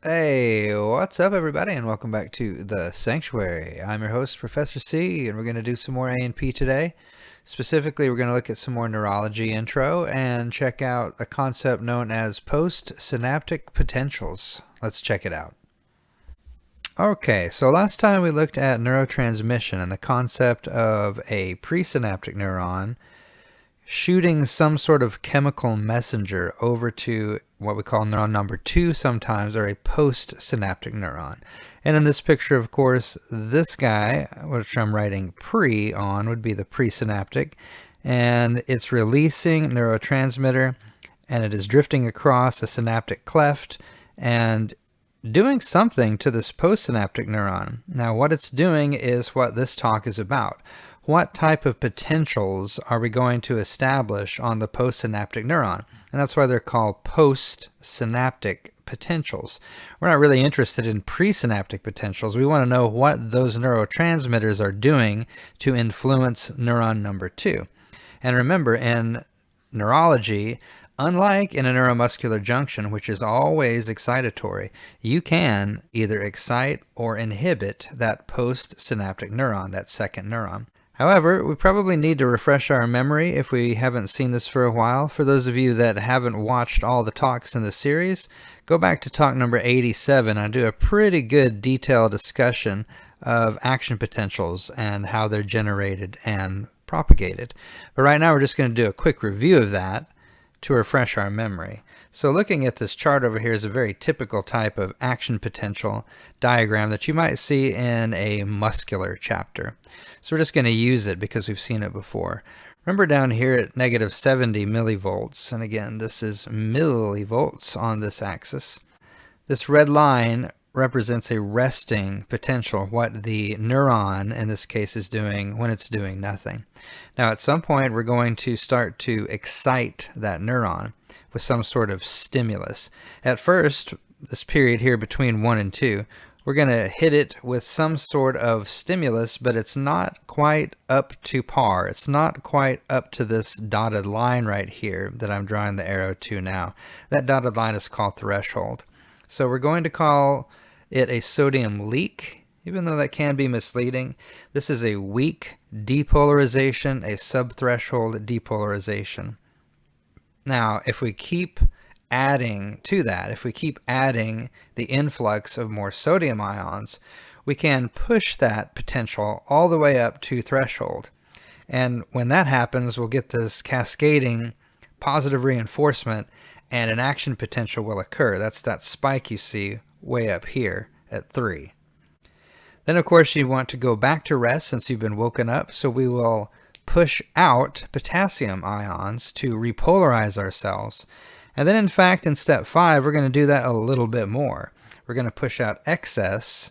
Hey, what's up everybody, and welcome back to The Sanctuary. I'm your host, Professor C, and we're going to do some more A&P today. Specifically, we're going to look at some more neurology intro and check out a concept known as postsynaptic potentials. Let's check it out. Okay, so last time we looked at neurotransmission and the concept of a presynaptic neuron shooting some sort of chemical messenger over to what we call neuron number 2 sometimes, or a postsynaptic neuron. And in this picture, of course, this guy, which I'm writing pre on, would be the presynaptic, and it's releasing neurotransmitter, and it is drifting across a synaptic cleft and doing something to this postsynaptic neuron. Now, what it's doing is what this talk is about. What type of potentials are we going to establish on the postsynaptic neuron? And that's why they're called postsynaptic potentials. We're not really interested in presynaptic potentials. We want to know what those neurotransmitters are doing to influence neuron number 2. And remember, in neurology, unlike in a neuromuscular junction, which is always excitatory, you can either excite or inhibit that postsynaptic neuron, that second neuron. However, we probably need to refresh our memory if we haven't seen this for a while. For those of you that haven't watched all the talks in the series, go back to talk number 87. I do a pretty good detailed discussion of action potentials and how they're generated and propagated. But right now we're just going to do a quick review of that to refresh our memory. So looking at this chart over here is a very typical type of action potential diagram that you might see in a muscular chapter. So we're just going to use it because we've seen it before. Remember down here at negative 70 millivolts, and again this is millivolts on this axis. This red line represents a resting potential, what the neuron in this case is doing when it's doing nothing. Now at some point we're going to start to excite that neuron with some sort of stimulus. At first, this period here between 1 and 2, we're going to hit it with some sort of stimulus, but it's not quite up to par. It's not quite up to this dotted line right here that I'm drawing the arrow to now. That dotted line is called threshold. So we're going to call it a sodium leak, even though that can be misleading. This is a weak depolarization, a subthreshold depolarization. Now, if we keep adding to that, if we keep adding the influx of more sodium ions, we can push that potential all the way up to threshold. And when that happens, we'll get this cascading positive reinforcement and an action potential will occur. That's that spike you see way up here at 3. Then of course you want to go back to rest since you've been woken up, so we will push out potassium ions to repolarize ourselves. And then in fact in step 5 we're going to do that a little bit more. We're going to push out excess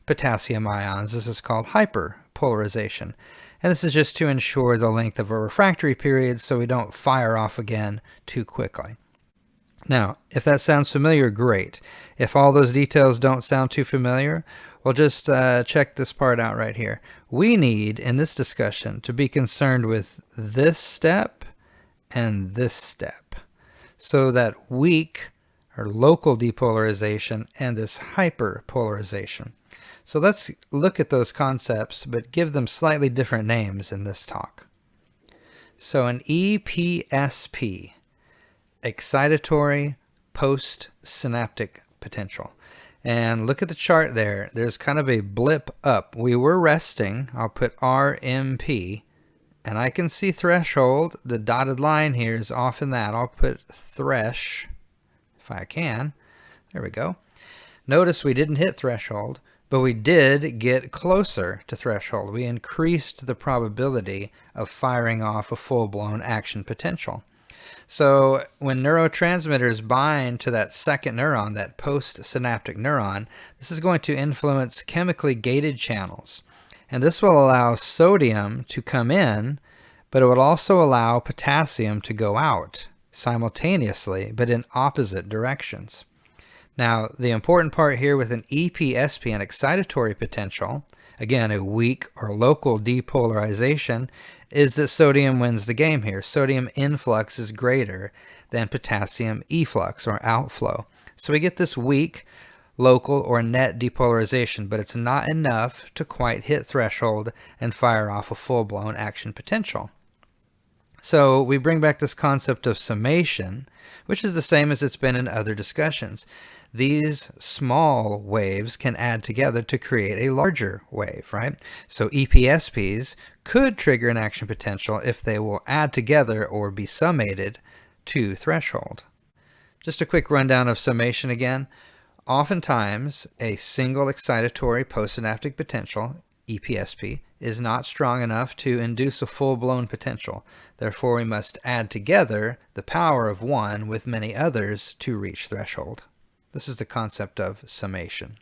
potassium ions. This is called hyperpolarization. And this is just to ensure the length of a refractory period so we don't fire off again too quickly. Now, if that sounds familiar, great. If all those details don't sound too familiar, well, just check this part out right here. We need, in this discussion, to be concerned with this step and this step. So that weak or local depolarization and this hyperpolarization. So let's look at those concepts, but give them slightly different names in this talk. So an EPSP, excitatory postsynaptic potential. And look at the chart there. There's kind of a blip up. We were resting. I'll put RMP. And I can see threshold. The dotted line here is off in that. I'll put thresh if I can. There we go. Notice we didn't hit threshold, but we did get closer to threshold. We increased the probability of firing off a full-blown action potential. So when neurotransmitters bind to that second neuron, that postsynaptic neuron, this is going to influence chemically gated channels. And this will allow sodium to come in, but it would also allow potassium to go out simultaneously, but in opposite directions. Now, the important part here with an EPSP, an excitatory potential, again, a weak or local depolarization, is that sodium wins the game here. Sodium influx is greater than potassium efflux or outflow. So we get this weak local or net depolarization, but it's not enough to quite hit threshold and fire off a full-blown action potential. So we bring back this concept of summation, which is the same as it's been in other discussions. These small waves can add together to create a larger wave, right? So EPSPs could trigger an action potential if they will add together or be summated to threshold. Just a quick rundown of summation again. Oftentimes, a single excitatory postsynaptic potential, EPSP, is not strong enough to induce a full-blown potential. Therefore, we must add together the power of one with many others to reach threshold. This is the concept of summation.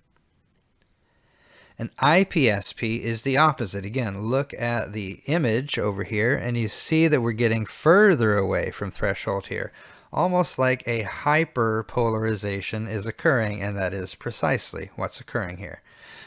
An IPSP is the opposite. Again, look at the image over here, and you see that we're getting further away from threshold here. Almost like a hyperpolarization is occurring, and that is precisely what's occurring here.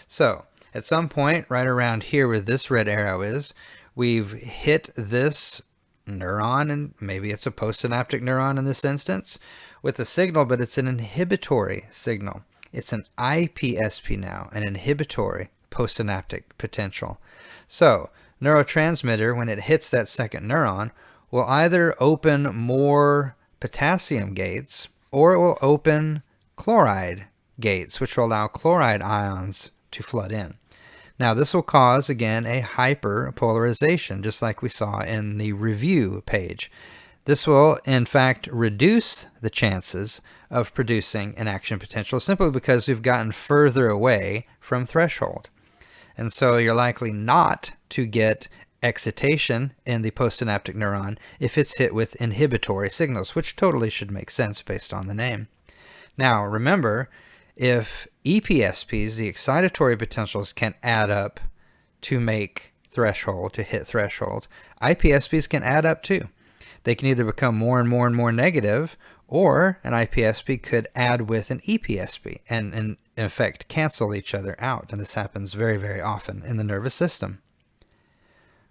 So, at some point, right around here where this red arrow is, we've hit this neuron, and maybe it's a postsynaptic neuron in this instance, with a signal, but it's an inhibitory signal. It's an IPSP now, an inhibitory postsynaptic potential. So, neurotransmitter, when it hits that second neuron, will either open more potassium gates, or it will open chloride gates, which will allow chloride ions to flood in. Now, this will cause, again, a hyperpolarization, just like we saw in the review page. This will, in fact, reduce the chances of producing an action potential simply because we've gotten further away from threshold. And so you're likely not to get excitation in the postsynaptic neuron if it's hit with inhibitory signals, which totally should make sense based on the name. Now, remember, if EPSPs, the excitatory potentials, can add up to make threshold, to hit threshold, IPSPs can add up too. They can either become more and more and more negative, or an IPSP could add with an EPSP and in effect cancel each other out. And this happens very, very often in the nervous system.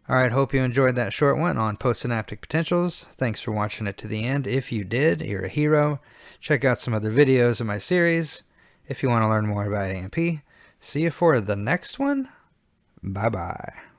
All right, hope you enjoyed that short one on postsynaptic potentials. Thanks for watching it to the end. If you did, you're a hero. Check out some other videos in my series if you want to learn more about AMP. See you for the next one. Bye-bye.